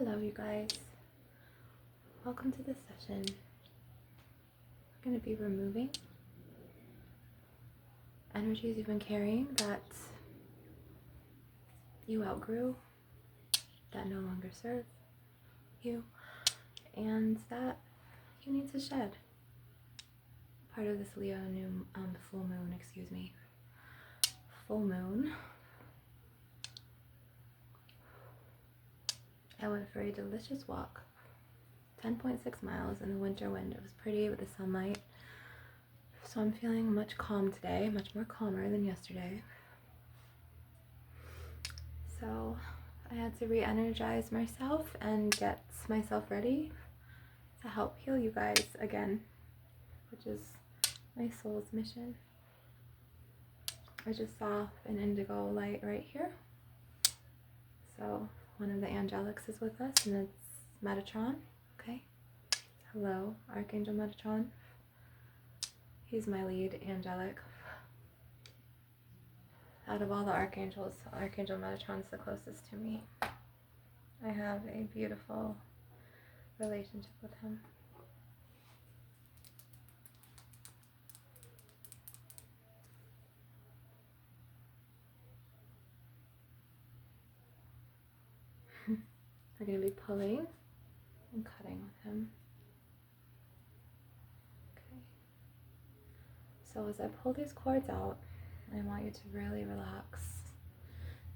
Hello, you guys. Welcome to this session. We're going to be removing energies you've been carrying that you outgrew, that no longer serve you, and that you need to shed. Part of this Leo new full moon. I went for a delicious walk, 10.6 miles in the winter wind. It was pretty with the sunlight. So I'm feeling much more calmer than yesterday. So I had to re-energize myself and get myself ready to help heal you guys again, which is my soul's mission. I just saw an indigo light right here. So one of the angelics is with us, and it's Metatron. Okay. Hello, Archangel Metatron. He's my lead angelic. Out of all the archangels, Archangel Metatron's the closest to me. I have a beautiful relationship with him. We're going to be pulling and cutting with him. Okay. So as I pull these cords out, I want you to really relax.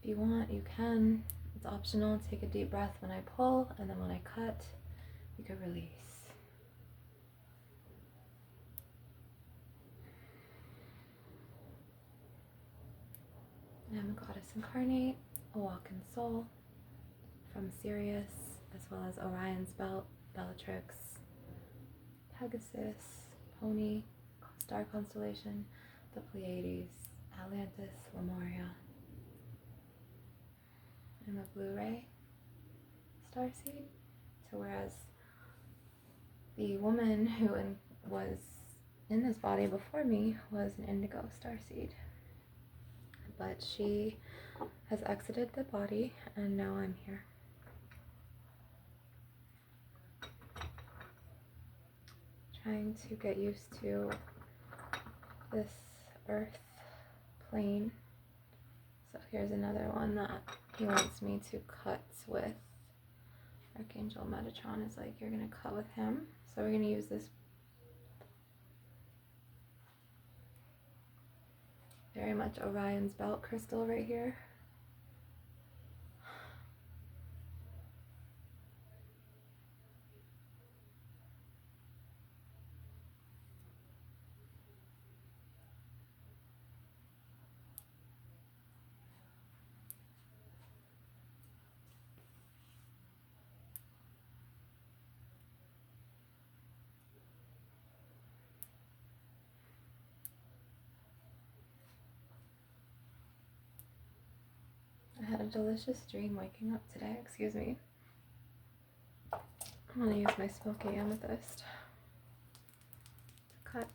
If you want, you can. It's optional. Take a deep breath when I pull, and then when I cut, you can release. I am a goddess incarnate, a walk-in soul from Sirius, as well as Orion's belt, Bellatrix, Pegasus, Pony, star constellation, the Pleiades, Atlantis, Lemuria. I'm a Blu-ray starseed. So whereas the woman who was in this body before me was an indigo starseed, but she has exited the body, and now I'm here. Trying to get used to this earth plane. So here's another one that he wants me to cut with. Archangel Metatron is like, you're going to cut with him. So we're going to use this very much Orion's belt crystal right here. I had a delicious dream waking up today. Excuse me. I'm going to use my smoky amethyst to cut.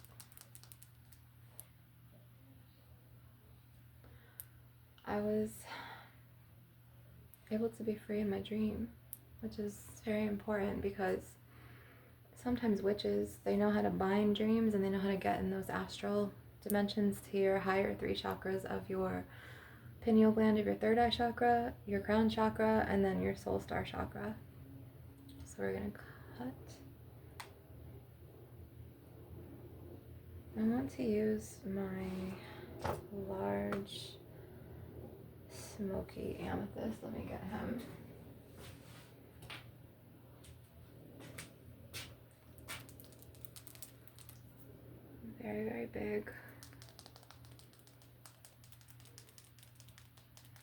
I was able to be free in my dream, which is very important because sometimes witches, they know how to bind dreams and they know how to get in those astral dimensions to your higher 3 chakras of your pineal gland of your third eye chakra, your crown chakra, and then your soul star chakra. So we're going to cut. I want to use my large smoky amethyst. Let me get him. Very, very big.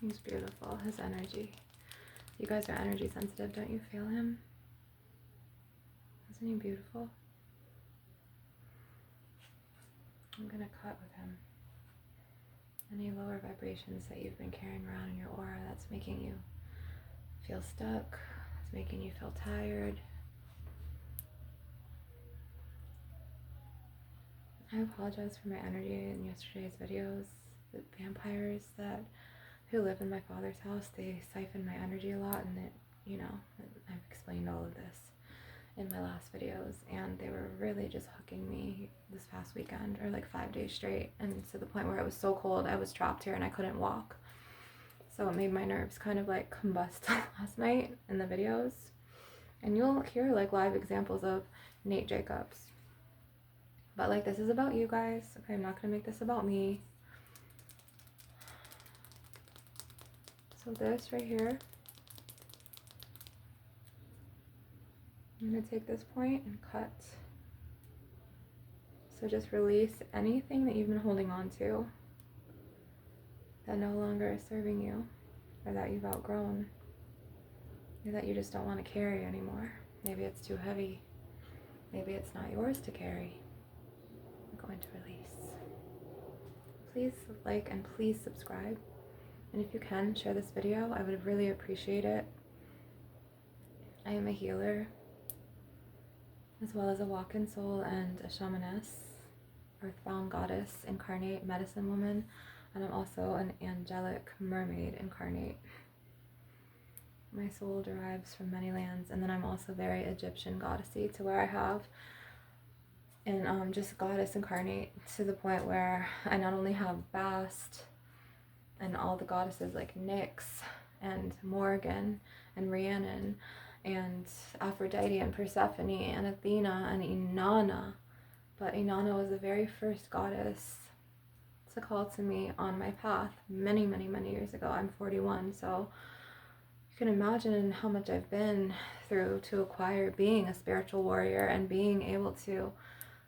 He's beautiful, his energy. You guys are energy sensitive, don't you feel him? Isn't he beautiful? I'm going to cut with him. Any lower vibrations that you've been carrying around in your aura that's making you feel stuck, it's making you feel tired. I apologize for my energy in yesterday's videos. The vampires who live in my father's house, they siphon my energy a lot, and you know, I've explained all of this in my last videos, and they were really just hooking me this past weekend, or like 5 days straight, and to the point where it was so cold I was trapped here and I couldn't walk. So it made my nerves kind of like combust last night in the videos. And you'll hear like live examples of Nate Jacobs. But like, this is about you guys. Okay, I'm not gonna make this about me. So this right here, I'm going to take this point and cut. So just release anything that you've been holding on to that no longer is serving you, or that you've outgrown, or that you just don't want to carry anymore. Maybe it's too heavy. Maybe it's not yours to carry. I'm going to release. Please like and please subscribe. And if you can, share this video. I would really appreciate it. I am a healer, as well as a walk-in soul and a shamaness, earthbound goddess incarnate, medicine woman, and I'm also an angelic mermaid incarnate. My soul derives from many lands, and then I'm also very Egyptian goddessy, to where I have and just goddess incarnate, to the point where I not only have Bast and all the goddesses like Nyx and Morgan and Rhiannon and Aphrodite and Persephone and Athena and Inanna. But Inanna was the very first goddess to call to me on my path many, many, many years ago. I'm 41, so you can imagine how much I've been through to acquire being a spiritual warrior and being able to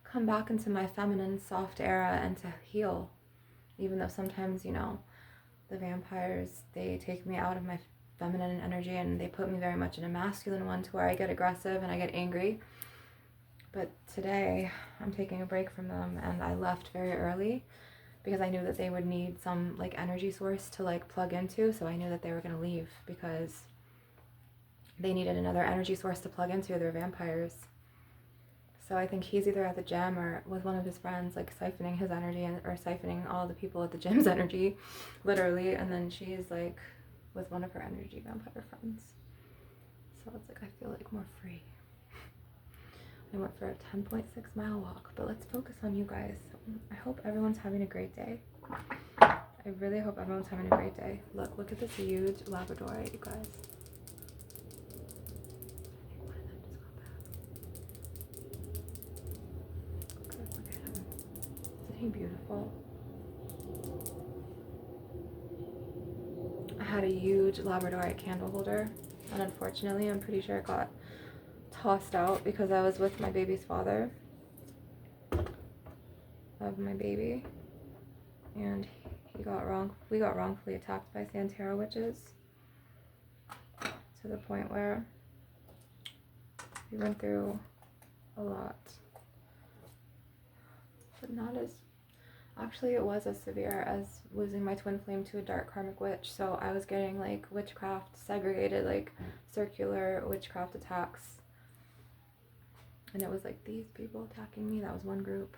come back into my feminine, soft era and to heal. Even though sometimes, you know, the vampires, they take me out of my feminine energy and they put me very much in a masculine one, to where I get aggressive and I get angry. But today I'm taking a break from them, and I left very early because I knew that they would need some like energy source to like plug into. So I knew that they were going to leave because they needed another energy source to plug into. They're vampires. So I think he's either at the gym or with one of his friends, like siphoning his energy or siphoning all the people at the gym's energy, literally. And then she's like with one of her energy vampire friends. So it's like, I feel like more free. I went for a 10.6 mile walk, but let's focus on you guys. I hope everyone's having a great day. I really hope everyone's having a great day. Look at this huge Labradorite, you guys. Look at him. Isn't he beautiful? I had a huge Labradorite candle holder, and unfortunately, I'm pretty sure it got tossed out because I was with my baby's father of my baby, and we got wrongfully attacked by Santera witches, to the point where we went through a lot, but not as, actually it was as severe as losing my twin flame to a dark karmic witch. So I was getting like witchcraft segregated, like circular witchcraft attacks. And it was like these people attacking me. That was one group.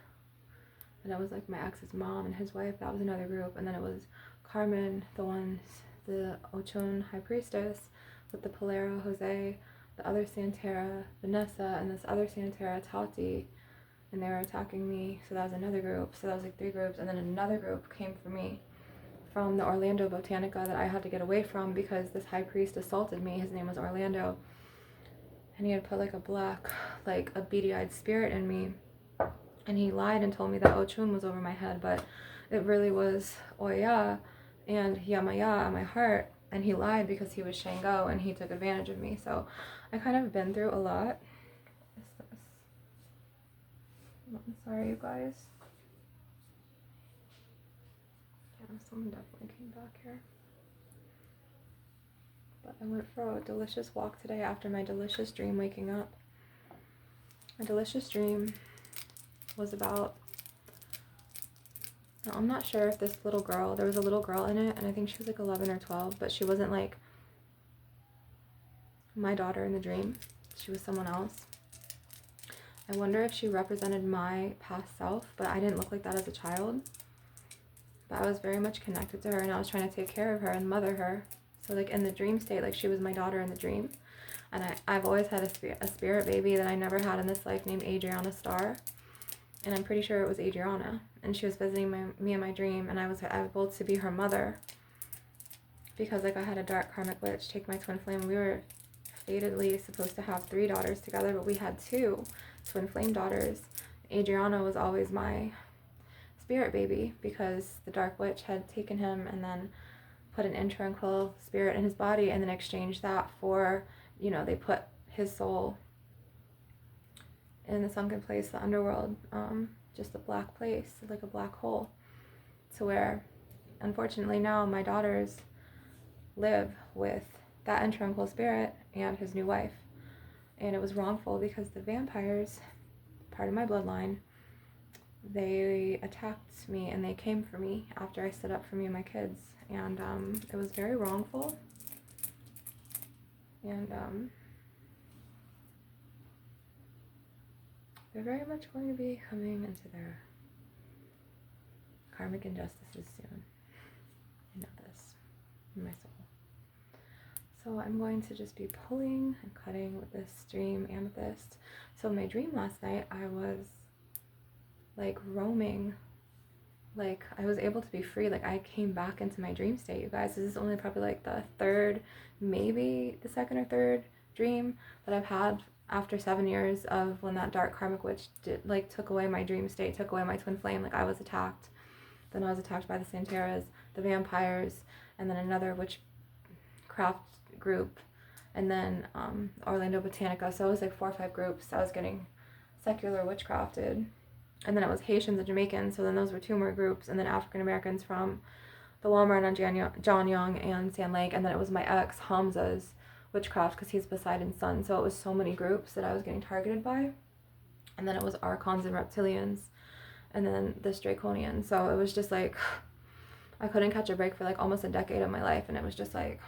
And it was like my ex's mom and his wife. That was another group. And then it was Carmen, the Ochon high priestess, with the Polero Jose, the other Santera, Vanessa, and this other Santera, Tati. And they were attacking me. So that was another group. So that was like 3 groups. And then another group came for me from the Orlando Botanica that I had to get away from because this high priest assaulted me. His name was Orlando. And he had put like a beady-eyed spirit in me. And he lied and told me that Ochun was over my head, but it really was Oya and Yamaya on my heart. And he lied because he was Shango and he took advantage of me. So I kind of been through a lot. What is this? I'm sorry, you guys. Yeah, someone definitely came back here. But I went for a delicious walk today after my delicious dream waking up. My delicious dream was about, now I'm not sure if this little girl, there was a little girl in it, and I think she was like 11 or 12, but she wasn't like my daughter in the dream. She was someone else. I wonder if she represented my past self, but I didn't look like that as a child. But I was very much connected to her, and I was trying to take care of her and mother her. So like in the dream state, like she was my daughter in the dream. And I've always had a spirit baby that I never had in this life named Adriana Starr. And I'm pretty sure it was Adriana. And she was visiting me in my dream, and I was able to be her mother. Because like I had a dark karmic witch take my twin flame. We were fatedly supposed to have 3 daughters together, but we had 2 twin flame daughters. Adriana was always my spirit baby because the dark witch had taken him and then put an intranquil spirit in his body and then exchanged that for, you know, they put his soul in the sunken place, the underworld, just a black place, like a black hole, to where unfortunately now my daughters live with that intranquil spirit and his new wife. And it was wrongful because the vampires, part of my bloodline, they attacked me and they came for me after I stood up for me and my kids. And it was very wrongful. And they're very much going to be coming into their karmic injustices soon. I know this in my soul. So I'm going to just be pulling and cutting with this dream amethyst. So in my dream last night, I was like roaming, like I was able to be free. Like I came back into my dream state, you guys. This is only probably like the 3rd, maybe the 2nd or 3rd dream that I've had after 7 years of when that dark karmic witch took away my dream state, took away my twin flame. Like I was attacked. Then I was attacked by the Santeras, the vampires, and then another witchcraft group, and then Orlando Botanica. So it was like 4 or 5 groups. I was getting secular witchcrafted. And then it was Haitians and Jamaicans, so then those were 2 more groups, and then African Americans from the Walmart on John Young and Sand Lake, and then it was my ex Hamza's witchcraft because he's Poseidon's son. So it was so many groups that I was getting targeted by. And then it was Archons and Reptilians, and then this Draconian. So it was just like I couldn't catch a break for like almost a decade of my life, and it was just like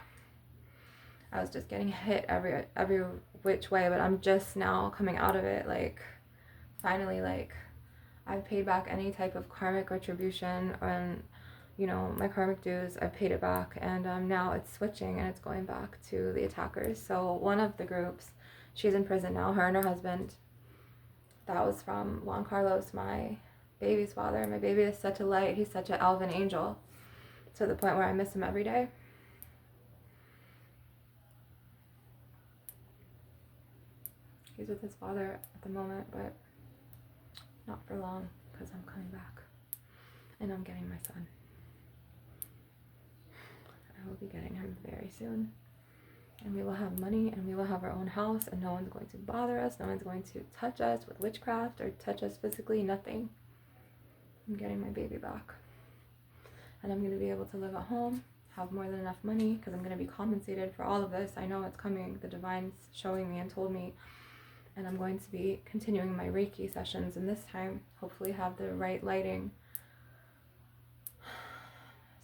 I was just getting hit every which way. But I'm just now coming out of it, like finally, like I've paid back any type of karmic retribution, and you know, my karmic dues, I've paid it back, and now it's switching and it's going back to the attackers. So one of the groups, she's in prison now, her and her husband. That was from Juan Carlos, my baby's father. My baby is such a light. He's such an elven angel, to the point where I miss him every day. He's with his father at the moment, but not for long, because I'm coming back and I'm getting my son. I will be getting him very soon, and we will have money, and we will have our own house, and no one's going to bother us. No one's going to touch us with witchcraft or touch us physically. Nothing. I'm getting my baby back, and I'm going to be able to live at home, have more than enough money, because I'm going to be compensated for all of this. I know it's coming. The divine's showing me and told me. And I'm going to be continuing my Reiki sessions, and this time hopefully have the right lighting.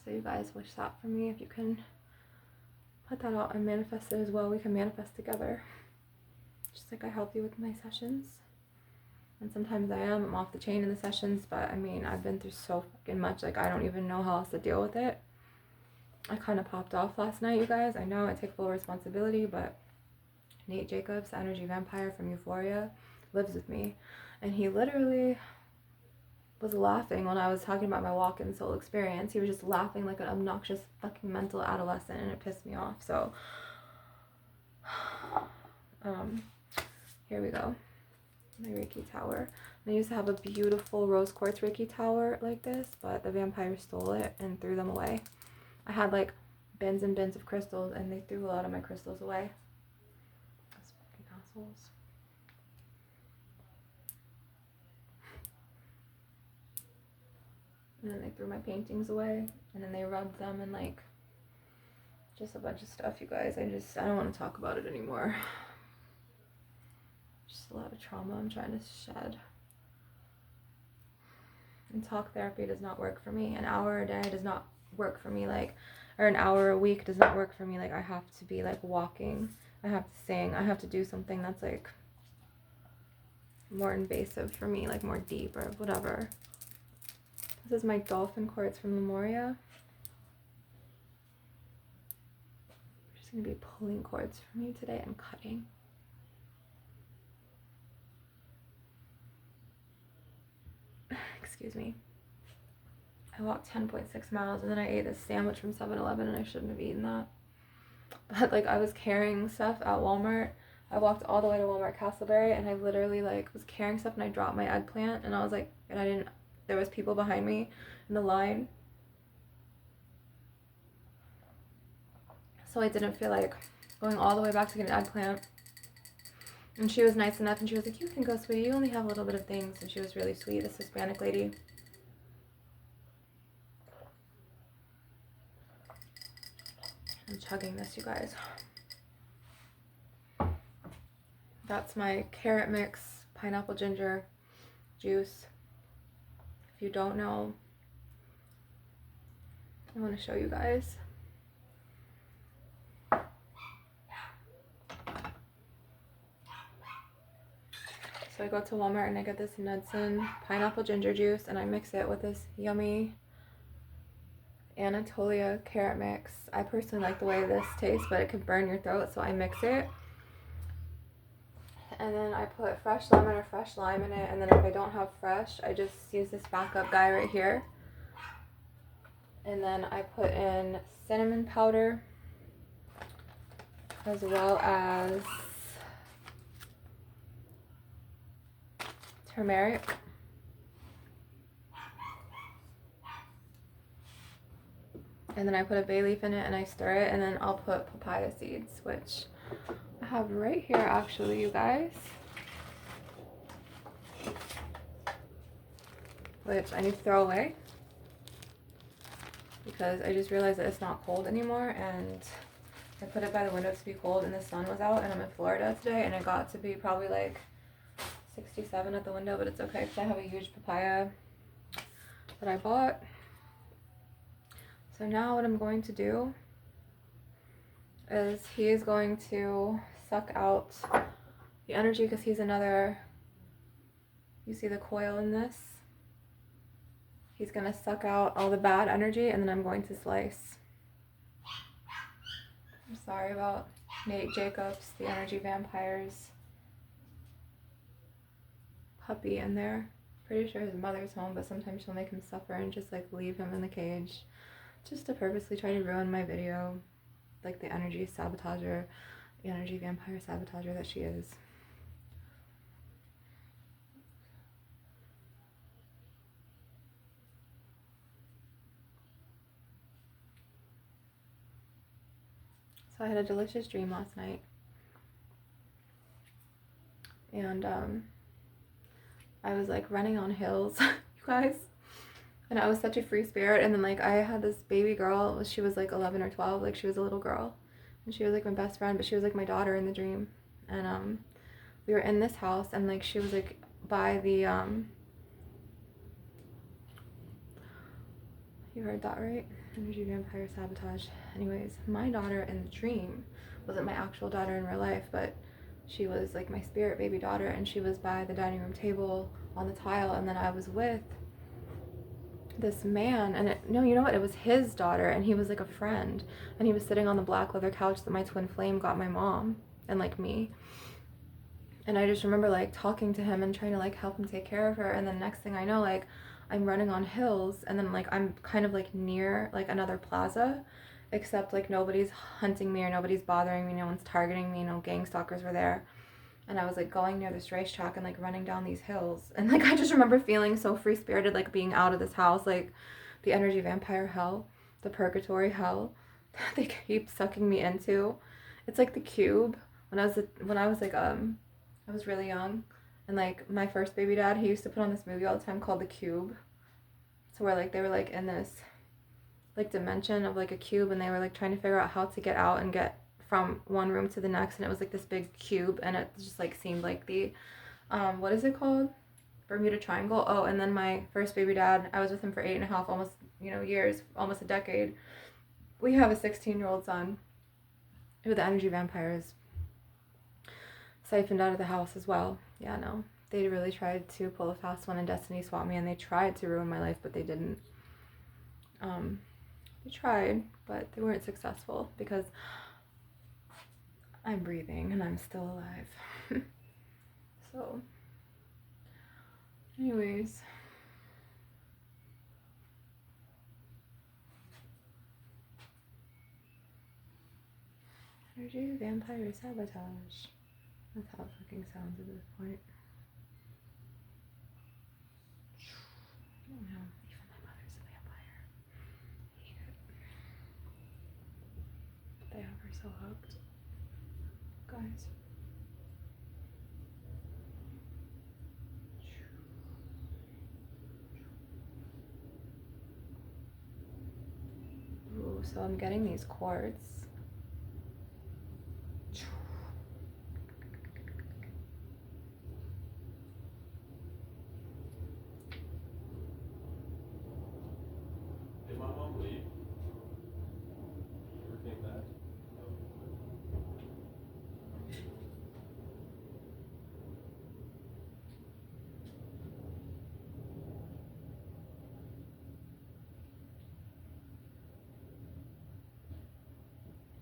So you guys wish that for me. If you can put that out and manifest it as well, we can manifest together. Just like I help you with my sessions. And sometimes I'm off the chain in the sessions, but I mean, I've been through so fucking much, like I don't even know how else to deal with it. I kind of popped off last night, you guys. I know I take full responsibility, but Nate Jacobs, the energy vampire from Euphoria, lives with me, and he literally was laughing when I was talking about my walk-in soul experience. He was just laughing like an obnoxious fucking mental adolescent, and it pissed me off. So here we go. My Reiki tower. I used to have a beautiful rose quartz Reiki tower like this, but the vampires stole it and threw them away. I had like bins and bins of crystals, and they threw a lot of my crystals away. Assholes. And then they threw my paintings away, and then they rubbed them and like just a bunch of stuff, you guys. I don't want to talk about it anymore. Just a lot of trauma I'm trying to shed. And talk therapy does not work for me. An hour a day does not work for me, like, or an hour a week does not work for me. Like I have to be like walking, I have to sing, I have to do something that's like more invasive for me, like more deep or whatever. This is my dolphin quartz from Lemuria. just going to be pulling cords for me today and cutting. Excuse me. I walked 10.6 miles and then I ate a sandwich from 7-Eleven and I shouldn't have eaten that. But like I was carrying stuff at Walmart. I walked all the way to Walmart Castleberry and I literally like was carrying stuff and I dropped my eggplant and I was like, and I didn't, there was people behind me in the line. So I didn't feel like going all the way back to get an eggplant. And she was nice enough and she was like, you can go, sweetie, you only have a little bit of things. And she was really sweet, this Hispanic lady. I'm chugging this, you guys. That's my carrot mix, pineapple ginger juice. If you don't know, I want to show you guys. So I go to Walmart and I get this Nudson pineapple ginger juice and I mix it with this yummy Anatolia carrot mix. I personally like the way this tastes, but it could burn your throat, so I mix it. And then I put fresh lemon or fresh lime in it, and then if I don't have fresh, I just use this backup guy right here. And then I put in cinnamon powder as well as turmeric. And then I put a bay leaf in it and I stir it, and then I'll put papaya seeds, which I have right here actually, you guys. Which I need to throw away because I just realized that it's not cold anymore, and I put it by the window to be cold and the sun was out, and I'm in Florida today and it got to be probably like 67 at the window, but it's okay because I have a huge papaya that I bought. So now what I'm going to do is he is going to suck out the energy because he's another, you see the coil in this? He's going to suck out all the bad energy and then I'm going to slice. I'm sorry about Nate Jacobs, the energy vampires puppy in there. Pretty sure his mother's home, but sometimes she'll make him suffer and just like leave him in the cage just to purposely try to ruin my video, like the energy sabotager, the energy vampire sabotager that she is. So I had a delicious dream last night, and I was like running on hills, you guys, and I was such a free spirit. And then like I had this baby girl, she was like 11 or 12, like she was a little girl, and she was like my best friend, but she was like my daughter in the dream. And we were in this house, and like she was like by the you heard that right? Energy vampire sabotage. Anyways, my daughter in the dream wasn't my actual daughter in real life, but she was like my spirit baby daughter, and she was by the dining room table on the tile, and then I was with this man, and no, you know what, it was his daughter, and he was like a friend, and he was sitting on the black leather couch that my twin flame got my mom and like me. And I just remember like talking to him and trying to like help him take care of her, and then next thing I know, like I'm running on hills, and then like I'm kind of like near like another plaza, except like nobody's hunting me or nobody's bothering me, no one's targeting me, no gang stalkers were there. And I was like going near this racetrack and like running down these hills, and like I just remember feeling so free spirited, like being out of this house, like the energy vampire hell, the purgatory hell that they keep sucking me into. It's like the Cube. When I was like I was really young, and like my first baby dad, he used to put on this movie all the time called The Cube. So where like they were like in this like dimension of like a cube, and they were like trying to figure out how to get out and get from one room to the next, and it was like this big cube, and it just like seemed like the what is it called, Bermuda Triangle. Oh, and then my first baby dad, I was with him for 8.5 almost, you know, years, almost a decade. We have a 16-year-old son who the energy vampires siphoned out of the house as well. Yeah, no, they really tried to pull a fast one, and Destiny swapped me, and they tried to ruin my life, but they didn't. They tried, but they weren't successful, because I'm breathing and I'm still alive. So, anyways. Energy, vampire, sabotage. That's how it fucking sounds at this point. Oh no, even my mother's a vampire. I hate it. They have her so hooked. Guys. Ooh, so I'm getting these cords. Did my mom leave? Never came back?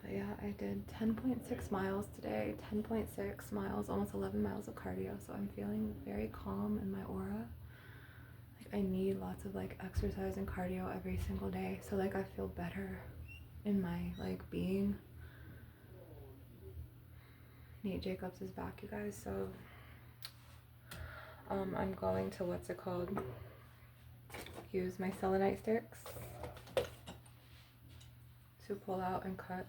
But yeah, I did 10.6 miles today, 10.6 miles, almost 11 miles of cardio. So I'm feeling very calm in my aura. Like I need lots of like exercise and cardio every single day. So like I feel better in my like being. Nate Jacobs is back, you guys. So I'm going to, what's it called? Use my selenite sticks to pull out and cut.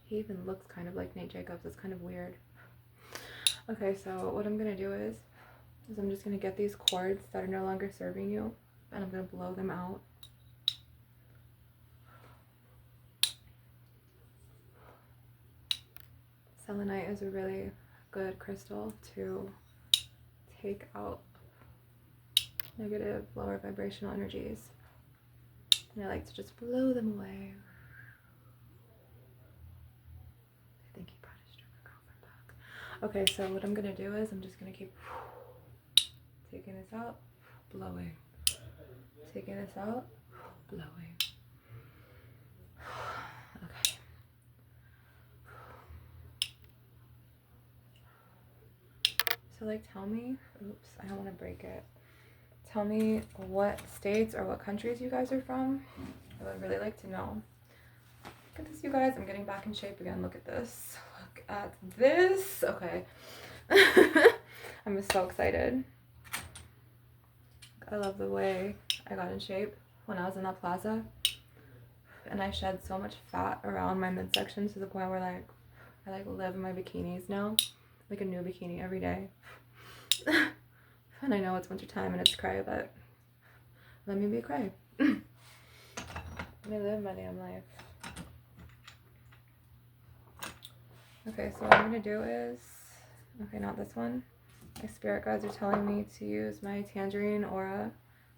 He even looks kind of like Nate Jacobs. It's kind of weird. Okay, so what I'm gonna do is I'm just gonna get these cords that are no longer serving you, and I'm gonna blow them out. Selenite is a really good crystal to take out negative, lower vibrational energies. And I like to just blow them away. I think he brought his stripper girlfriend back. Okay, so what I'm gonna do is I'm just gonna keep taking this out, blowing. Taking this out, blowing. Okay. So like tell me, oops, I don't want to break it. Tell me what states or what countries you guys are from. I would really like to know. Look at this, you guys. I'm getting back in shape again. Look at this. Look at this. Okay. I'm so excited. I love the way I got in shape when I was in that plaza. And I shed so much fat around my midsection to the point where like I like live in my bikinis now. Like a new bikini every day. And I know it's winter time and it's cray, but let me be cray. Let me live my damn life. Okay, so what I'm gonna do is, okay, not this one. My spirit guides are telling me to use my tangerine aura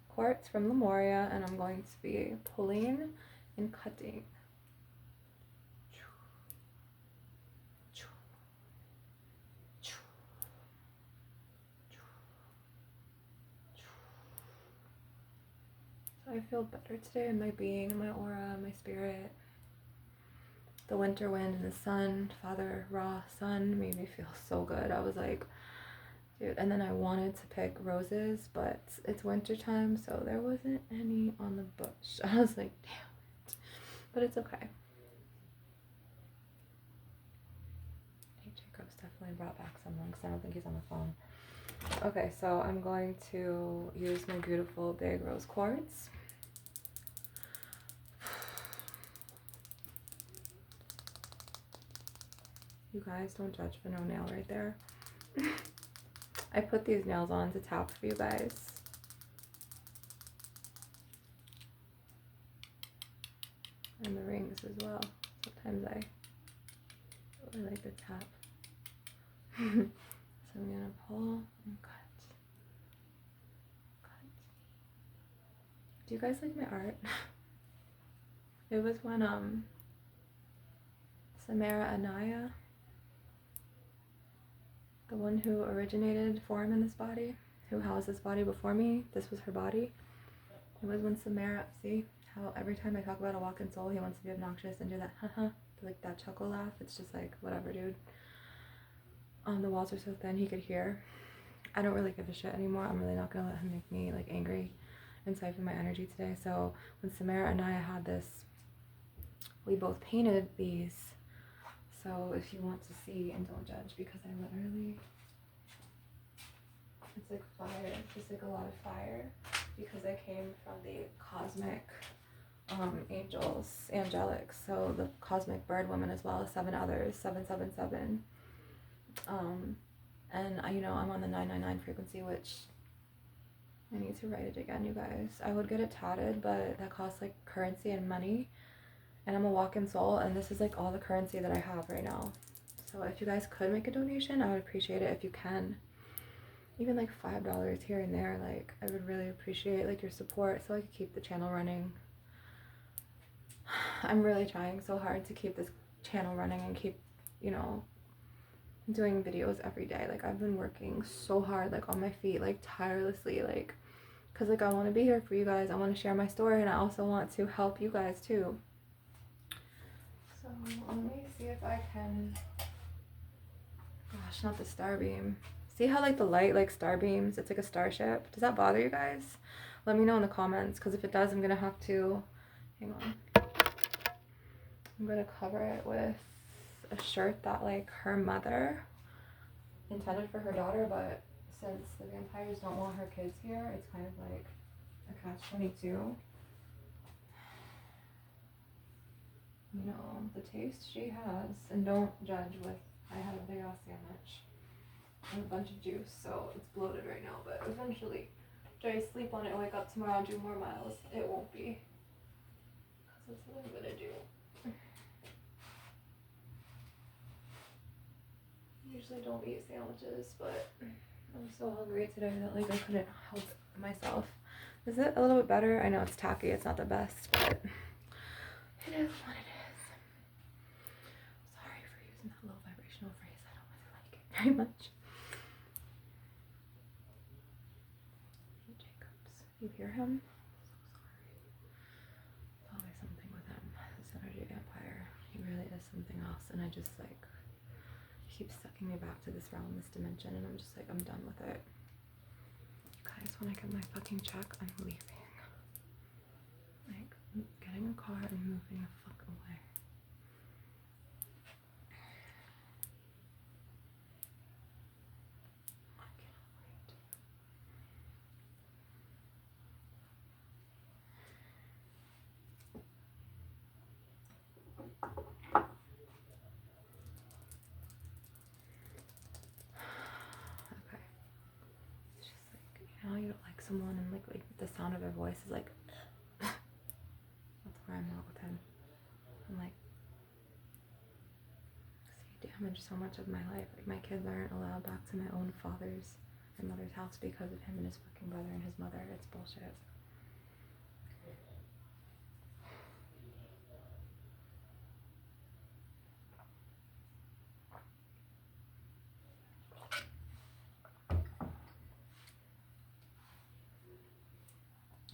quartz from Lemuria, and I'm going to be pulling and cutting. So I feel better today in my being, in my aura, my spirit. The winter wind and the sun, Father Ra sun, made me feel so good. I was like, dude, and then I wanted to pick roses, but it's winter time, so there wasn't any on the bush. I was like, damn it. But it's okay. Hey, Jacob's definitely brought back someone because I don't think he's on the phone. Okay, so I'm going to use my beautiful big rose quartz. You guys, don't judge for no nail right there. I put these nails on to tap for you guys. And the rings as well. Sometimes I really like to tap. So I'm gonna pull and cut. Do you guys like my art? It was when Samara Anaya the one who originated form in this body, who housed this body before me. This was her body. It was when Samara, see how every time I talk about a walk-in soul, he wants to be obnoxious and do that, haha, like that chuckle laugh. It's just like, whatever, dude. The walls are so thin he could hear. I don't really give a shit anymore. I'm really not gonna let him make me like angry and siphon my energy today. So when Samara and I had this, we both painted these. So if you want to see, and don't judge, because I literally, it's like fire, just like a lot of fire, because I came from the cosmic angels, angelics, so the cosmic bird woman as well as 7 others, 777. And I, I'm on the 999 frequency, which I need to write it again, you guys. I would get it tatted, but that costs like currency and money, and I'm a walk-in soul, and this is like all the currency that I have right now. So if you guys could make a donation, I would appreciate it if you can. Even like $5 here and there, like I would really appreciate like your support so I could keep the channel running. I'm really trying so hard to keep this channel running and keep, doing videos every day. Like I've been working so hard, like on my feet, like tirelessly, like because like I want to be here for you guys. I want to share my story, and I also want to help you guys too. So let me see if I can, gosh, not the star beam. See how like the light like star beams, it's like a starship. Does that bother you guys? Let me know in the comments, because if it does, I'm gonna have to, hang on, I'm gonna cover it with a shirt that like her mother intended for her daughter, but since the vampires don't want her kids here, it's kind of like a catch-22. The taste she has, and don't judge with, I had a big ass sandwich and a bunch of juice, so it's bloated right now, but eventually, after I sleep on it, wake up tomorrow and do more miles, it won't be, because that's what I'm gonna do. Usually don't eat sandwiches, but I'm so hungry today that like I couldn't help myself. Is it a little bit better? I know it's tacky, it's not the best, but it is what it is. Sorry for using that low vibrational phrase. I don't really like it very much. Hey, Jacobs, you hear him? So sorry. There's always something with him. This energy vampire. He really is something else, and I just like keeps sucking me back to this realm, this dimension, and I'm just like, I'm done with it. Guys, when I get my fucking check, I'm leaving. Like, getting a car and moving the fuck away. I cannot wait. Okay. It's just like, you don't like someone and like the sound of their voice is like, that's where I'm at with him. I'm like, he damaged so much of my life. Like my kids aren't allowed back to my own father's and mother's house because of him and his fucking brother and his mother. It's bullshit.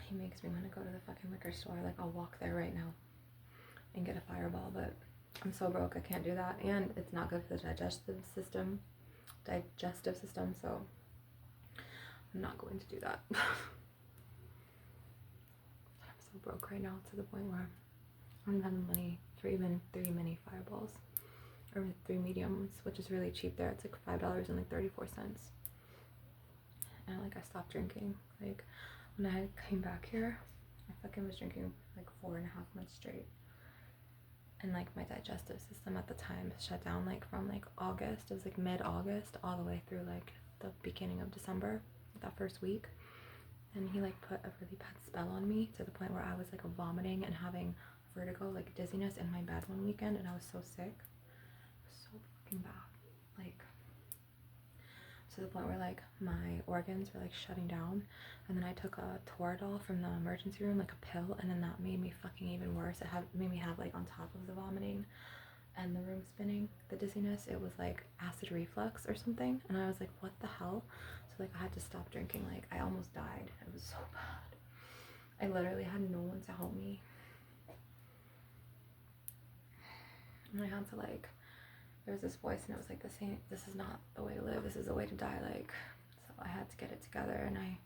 He makes me want to go to the fucking liquor store. Like I'll walk there right now and get a Fireball, but I'm so broke I can't do that, and it's not good for the digestive system, so I'm not going to do that. I'm so broke right now to the point where I don't even have the money for even 3 mini Fireballs, or 3 mediums, which is really cheap there. It's like $5.34. And like I stopped drinking. Like when I came back here, I fucking was drinking like 4.5 months straight. And like my digestive system at the time shut down like from like August. It was like mid-August all the way through like the beginning of December, that first week. And he like put a really bad spell on me to the point where I was like vomiting and having vertigo, like dizziness in my bed one weekend, and I was so sick. It was so fucking bad. Like to the point where like my organs were like shutting down, and then I took a Toradol from the emergency room, like a pill, and then that made me fucking even worse. It made me have like on top of the vomiting and the room spinning, the dizziness, it was like acid reflux or something. And I was like, what the hell? So like I had to stop drinking. Like I almost died. It was so bad. I literally had no one to help me. And I had to like, there was this voice and it was like, this is not the way to live. This is the way to die. Like, so I had to get it together, and I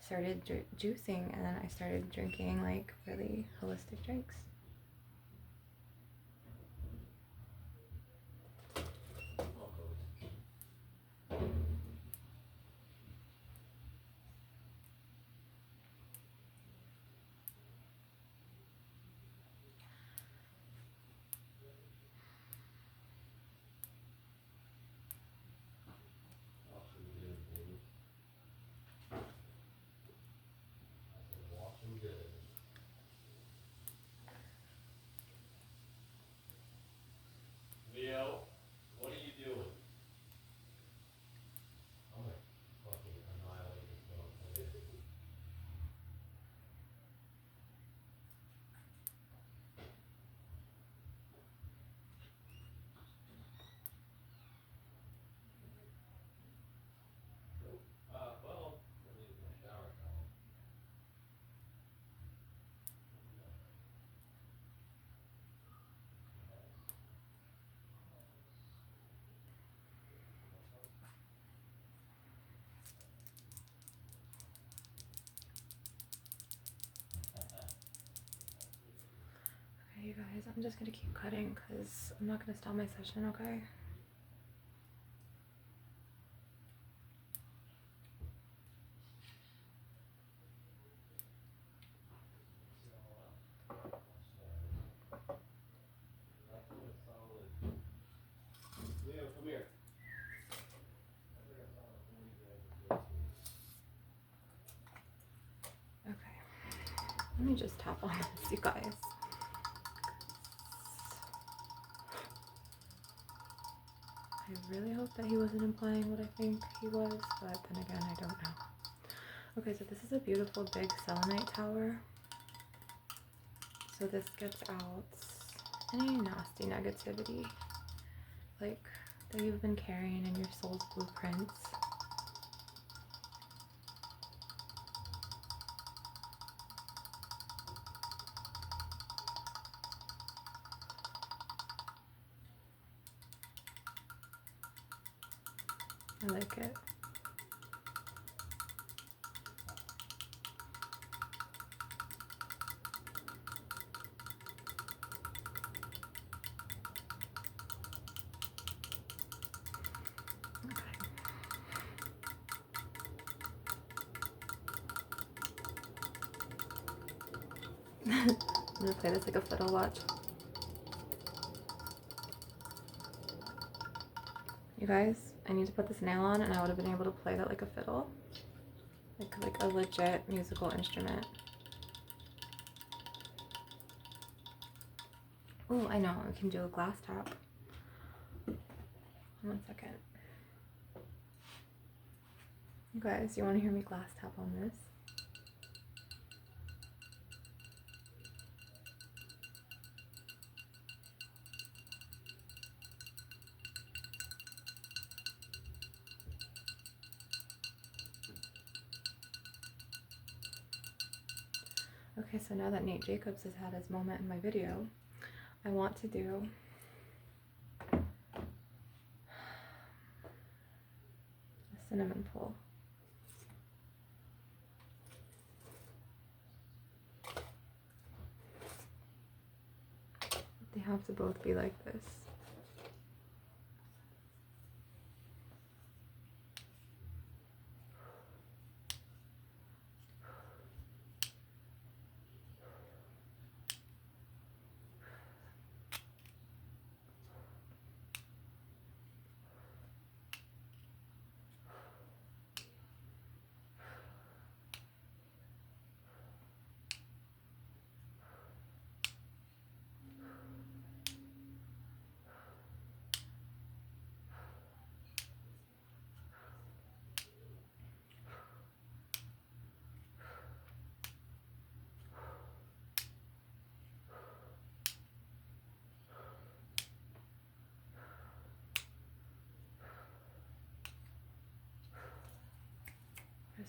started juicing, and then I started drinking like really holistic drinks. Leo, what are you doing? I'm gonna fucking annihilate this dog. Well, I'm using my shower towel. Okay, you guys, I'm just gonna keep cutting because I'm not gonna stop my session, okay? Leo, come here. Okay. Let me just tap on this, you guys. I really hope that he wasn't implying what I think he was, but then again, I don't know. Okay, so this is a beautiful big selenite tower. So this gets out any nasty negativity, like that you've been carrying in your soul's blueprints. I like it. I'm gonna play this like a fiddle, watch. You guys, I need to put this nail on and I would have been able to play that like a fiddle. Like a legit musical instrument. Oh, I know, I can do a glass tap. 1 second. You guys, you wanna hear me glass tap on this? Okay, so now that Nate Jacobs has had his moment in my video, I want to do a cinnamon pull. They have to both be like this.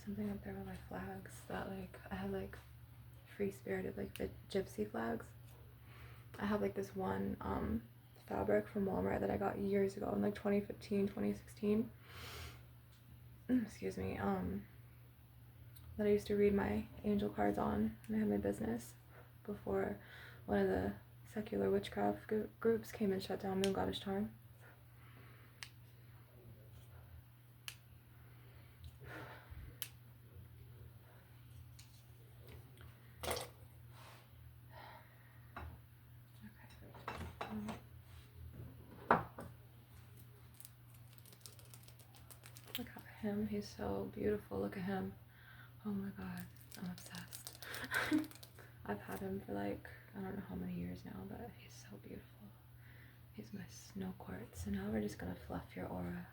something up there with my flags that like I have like free spirited like the gypsy flags. I have like this one fabric from Walmart that I got years ago in like 2015, 2016. Excuse me. That I used to read my angel cards on when I had my business before one of the secular witchcraft groups came and shut down Moon Goddess Charm. Look at him, he's so beautiful. Look at him. Oh my god, I'm obsessed. I've had him for like, I don't know how many years now, but he's so beautiful. He's my snow quartz. And now we're just gonna fluff your aura.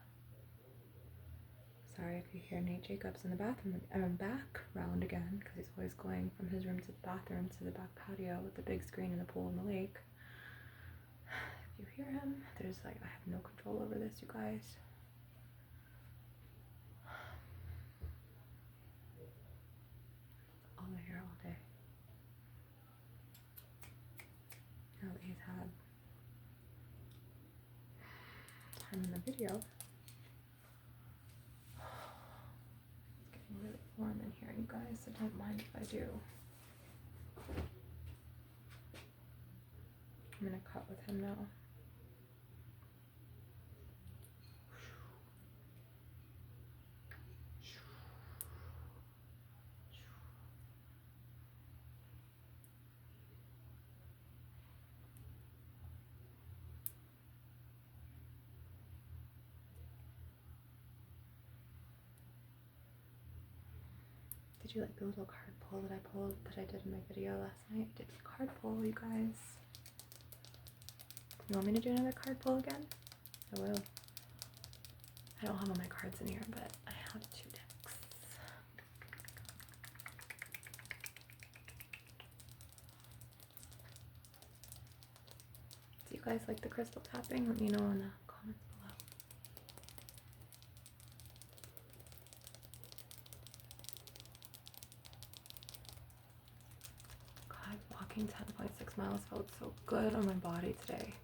Sorry if you hear Nate Jacobs in the bathroom, background again, because he's always going from his room to the bathroom to the back patio with the big screen and the pool and the lake. If you hear him, there's like, I have no control over this, you guys. All the hair all day. Now that he's had time in the video. It's getting really warm in here, you guys, so don't mind if I do. I'm gonna cut with him now. Did you like the little card pull that I did in my video last night? I did a card pull, you guys. You want me to do another card pull again? I will. I don't have all my cards in here, but I have 2 decks. Do you guys like the crystal tapping? Let me know in the comments below. God, walking 10.6 miles felt so good on my body today.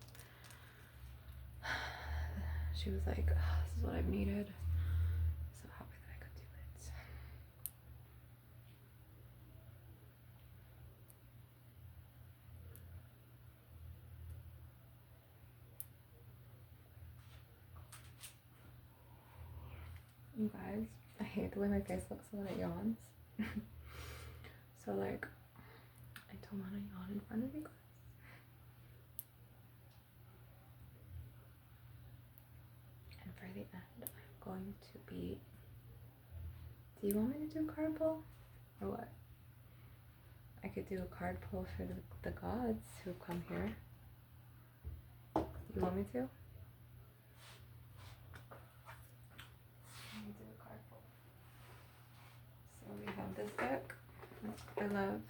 She was like, oh, this is what I've needed. So happy that I could do it. You guys, I hate the way my face looks when it yawns. So like, I don't want to yawn in front of you guys. And for the end, I'm going to be... Do you want me to do a card pull? Or what? I could do a card pull for the gods who come here. You want me to? Let me do a card pull. So we have this deck. I love.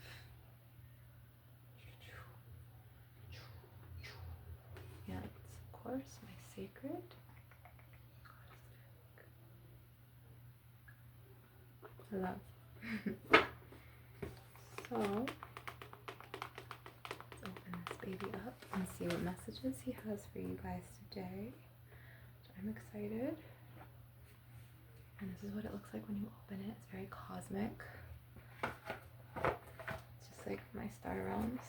Yeah, it's of course my sacred. I love. So let's open this baby up and see what messages he has for you guys today. I'm excited. And this is what it looks like when you open it. It's very cosmic. It's just like my star realms.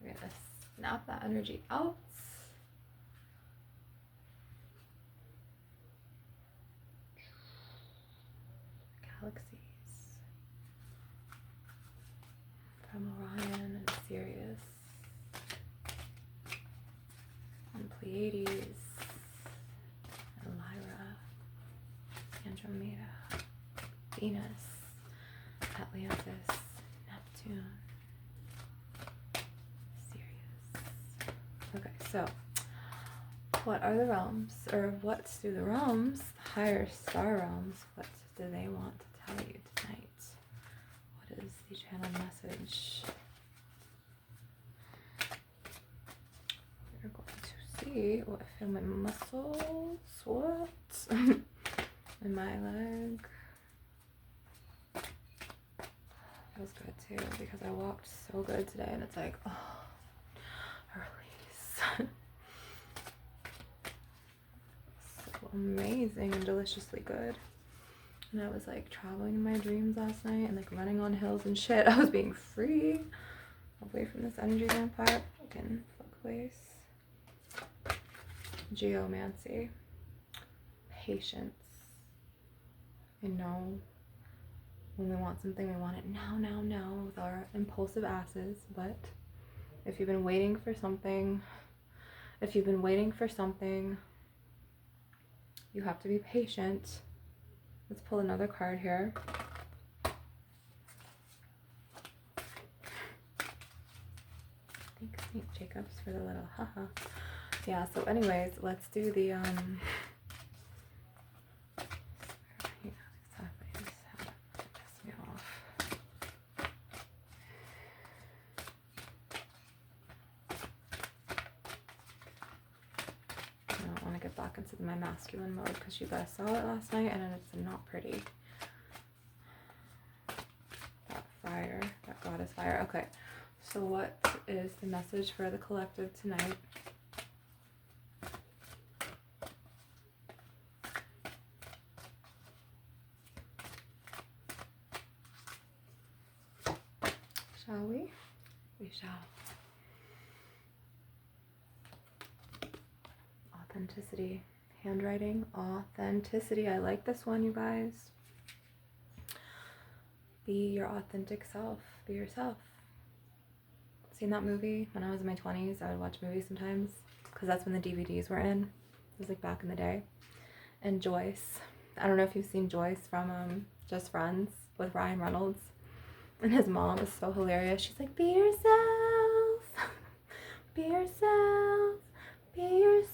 We're gonna snap that energy out. Galaxies from Orion and Sirius and Pleiades and Lyra, Andromeda, Venus, Atlantis, Neptune, Sirius. Okay, so what are the realms, or what's through the realms, the higher star realms, what do they want to tell you tonight? What is the channel message? We're going to see. see. Oh, I feel my muscles. What? In my leg. Feels good too because I walked so good today and it's like, oh, a release. So amazing and deliciously good. And I was like traveling in my dreams last night and like running on hills and shit. I was being free away from this energy vampire. Fucking fuck place. Geomancy. Patience. You know, when we want something, we want it now, now, now with our impulsive asses. But if you've been waiting for something, you have to be patient. Let's pull another card here. Thanks, St. Jacobs, for the little haha. Yeah, so anyways, let's do the back into my masculine mode because you guys saw it last night and it's not pretty. That fire, that goddess fire. Okay, so what is the message for the collective tonight? Shall we? We shall. Authenticity. Handwriting. Authenticity. I like this one, you guys. Be your authentic self. Be yourself. Seen that movie? When I was in my 20s, I would watch movies sometimes because that's when the DVDs were in. It was like back in the day. And Joyce. I don't know if you've seen Joyce from Just Friends with Ryan Reynolds. And his mom is so hilarious. She's like, be yourself. Be yourself. Be yourself.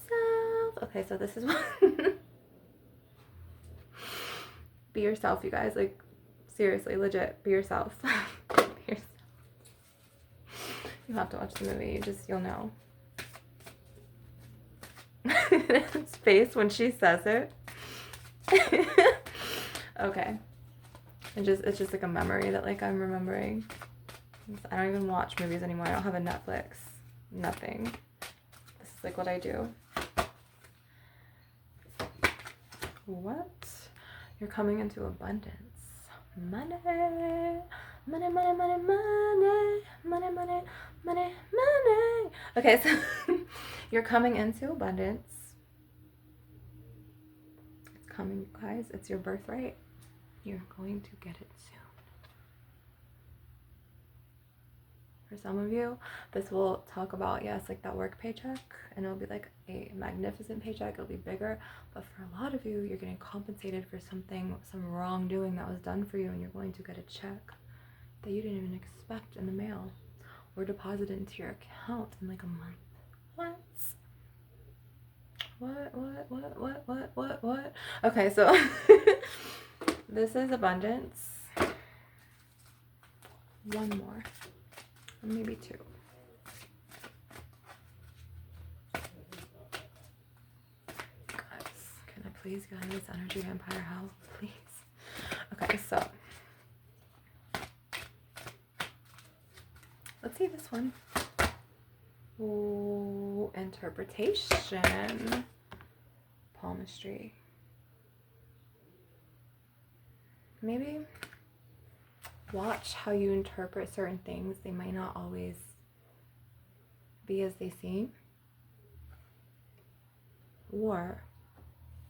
Okay, so this is what... Be yourself, you guys. Like, seriously, legit. Be yourself. Be yourself. You have to watch the movie. You'll know. His face when she says it. Okay. It's just like a memory that like I'm remembering. I don't even watch movies anymore. I don't have a Netflix. Nothing. This is like what I do. What? You're coming into abundance. Money. Money, money, money, money. Money, money, money, money. Okay, so you're coming into abundance. It's coming, guys. It's your birthright. You're going to get it soon. For some of you, this will talk about, yes, like that work paycheck, and it'll be like a magnificent paycheck. It'll be bigger. But for a lot of you, you're getting compensated for something, some wrongdoing that was done for you, and you're going to get a check that you didn't even expect in the mail or deposited into your account in like a month. What? Okay, so this is abundance. One more. Maybe two. Guys, can I please get out of this energy vampire hell? Please. Okay, so let's see this one. Ooh, interpretation. Palmistry. Maybe watch how you interpret certain things. They might not always be as they seem, or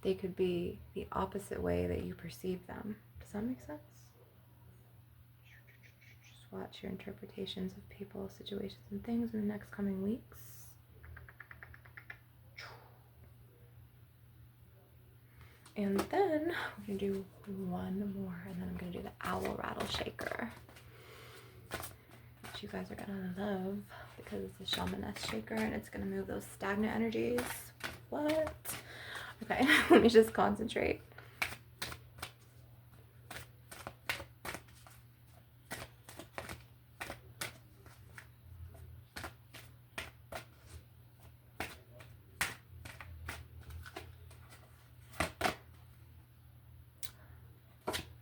they could be the opposite way that you perceive them. Does that make sense? Just watch your interpretations of people, situations, and things in the next coming weeks. And then we're going to do one more, and then I'm going to do the owl rattle shaker, which you guys are going to love because it's a Shamaness shaker and it's going to move those stagnant energies. What? Okay, let me just concentrate.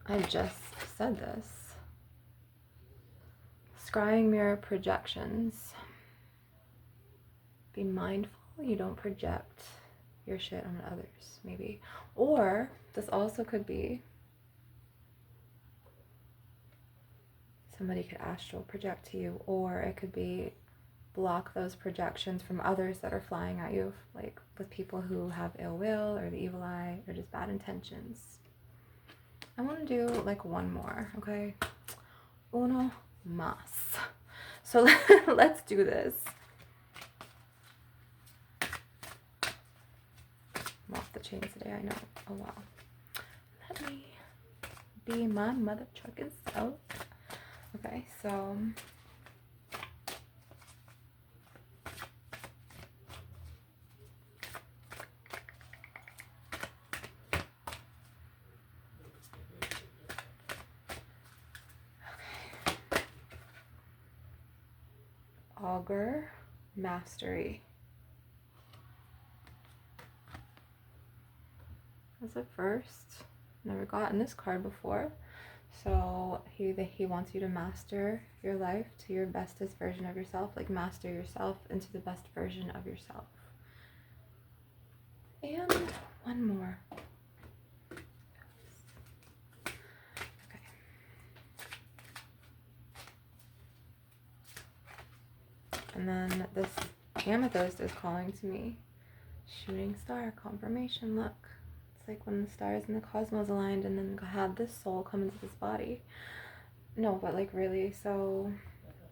I just said this. Scrying mirror projections. Be mindful you don't project your shit on others, maybe. Or this also could be somebody could astral project to you, or it could be block those projections from others that are flying at you, like with people who have ill will or the evil eye or just bad intentions. I want to do like one more, okay? Uno más. So let's do this. I'm off the chain today, I know. Oh wow. Let me be my mother trucking self. Okay, so augur mastery. As a first, never gotten this card before. So he wants you to master your life to your bestest version of yourself, like master yourself into the best version of yourself. And one more. Okay. And then this amethyst is calling to me. Shooting star, confirmation, look. It's like when the stars in the cosmos aligned and then had this soul come into this body. No, but like really, so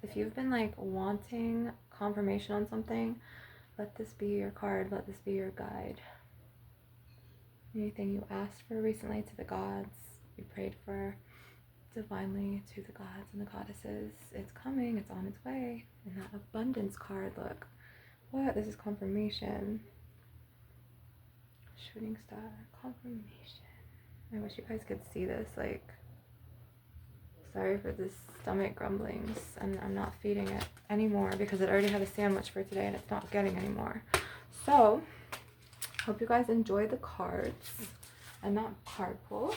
if you've been like wanting confirmation on something, let this be your card, let this be your guide. Anything you asked for recently to the gods, you prayed for divinely to the gods and the goddesses, it's coming, it's on its way. And that abundance card, look. What? This is confirmation. Shooting star, confirmation. I wish you guys could see this, like, sorry for this stomach grumblings, and I'm not feeding it anymore because it already had a sandwich for today and it's not getting any more. So, hope you guys enjoy the cards and that card pull.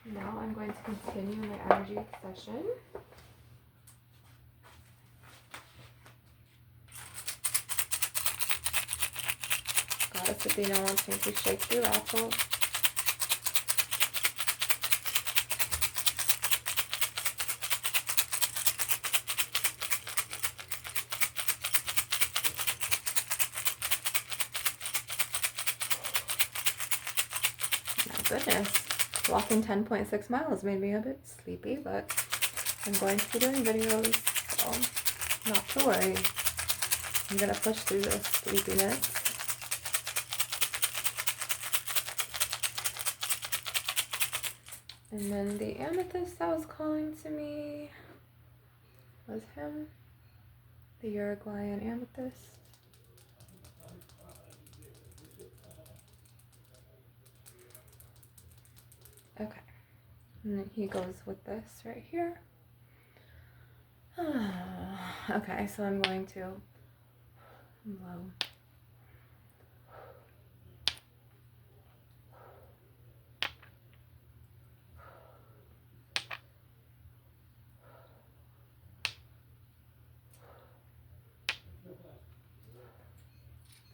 Now I'm going to continue my energy session. Goddess Athena wants me to shake the oracle. My goodness. Walking 10.6 miles made me a bit sleepy, but I'm going to be doing videos, so not to worry. I'm going to push through this sleepiness. And then the amethyst that was calling to me was him, the Uruguayan amethyst. Okay, and then he goes with this right here. Okay, so I'm going to blow.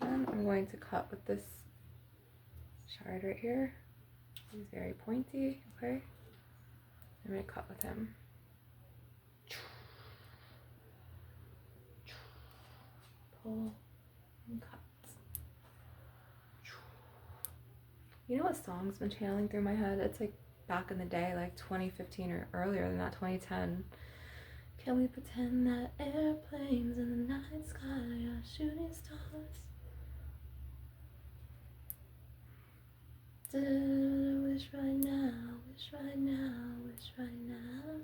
And I'm going to cut with this shard right here. He's very pointy, okay? I'm going to cut with him. Pull and cut. You know what song's been channeling through my head? It's like back in the day, like 2015 or earlier than that, 2010. Can we pretend that airplanes in the night sky are shooting stars? Wish right now, wish right now, wish right now.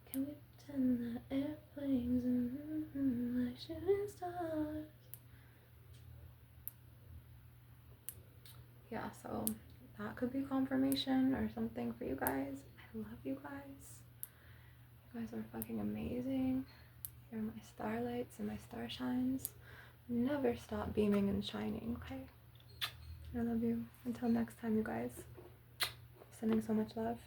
Can we pretend that airplanes like shooting stars? Yeah, so that could be confirmation or something for you guys. I love you guys. You guys are fucking amazing. You're my starlights and my star shines. Never stop beaming and shining, okay? I love you. Until next time, you guys. Sending so much love.